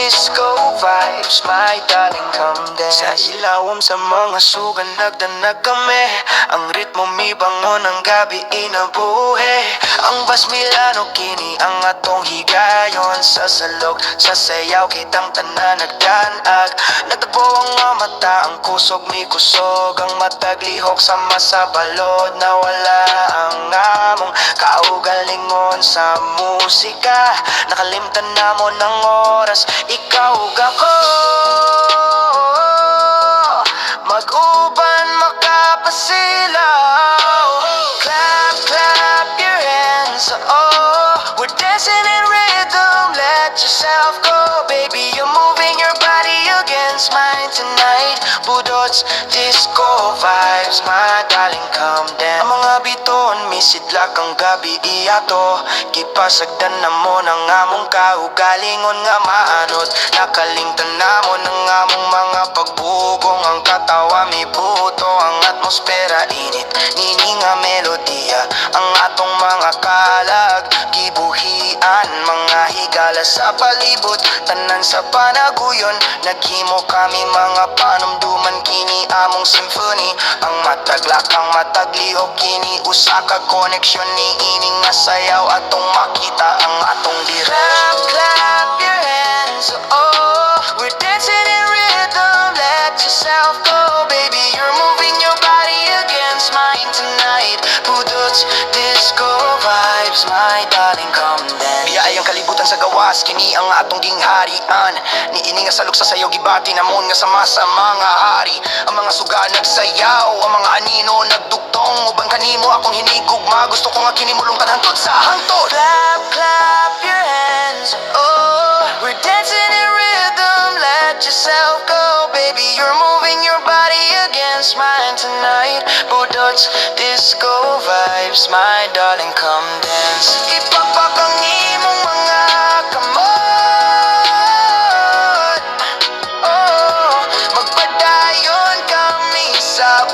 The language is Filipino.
disco vibes, my darling, come dance. Sa ilawom sa mga sugan nagdanag kami. Ang ritmo mi bangon ang gabi inabuhi. Ang bas Milano kini ang atong higayon. Sa salog, sa sayaw kitang tanan nagdanag. Nagtagpo ang mga mata, ang kusog mi kusog. Ang matag lihok sama sa balod. Nawala ang among kaugalingon sa musika. Nakalimtan na mo ng oras, ikaw ug ako. Mag-uban makapasilaw. Clap, clap your hands, oh. We're dancing in rhythm, let yourself go. Baby, you're moving your body against mine tonight. Budots, disco vibes, my darling, come dance. Ang mga biton, misidlak ang gabi iyato. Kipasagdan na mo ng among kaugalingon nga maanot. Nakalingtan na mo ng among mga pagbugong. Ang katawa mi buto, ang atmosfera init. Nini nga melodiya, ang atong mga kalag. Gibuhian, mga higala sa palibot. Tanan sa panaguyon, naghimo kami mga panumduman. Kini among symphony, ang mataglak, ang mataglihok. Kini usa ka koneksyon ni ining nga sayaw. Atong makita ang atong dira. Clap, clap your hands, oh. We're dancing in rhythm, let yourself go. Baby, you're moving your body against mine tonight. Budots, disco vibes, my darling, come dance. Biyay ang kalibutan sa gawas, kini ang atong gingharian. Niini nga salok sa sayaw, gibati namon nga sama sa mga hari. Ang mga suga nagsayaw, ang mga anino nagduktong. Uban kanimo akong hinigugma, gusto ko nga kinimulungkan hangtod sa hangtod. Clap, clap your hands, oh. We're dancing in rhythm, let yourself go. Baby, you're moving your body against mine tonight. Budots, disco vibes, my darling, come dance. Ipapak ang imong mga kamot, oh. Magpadayon kami sa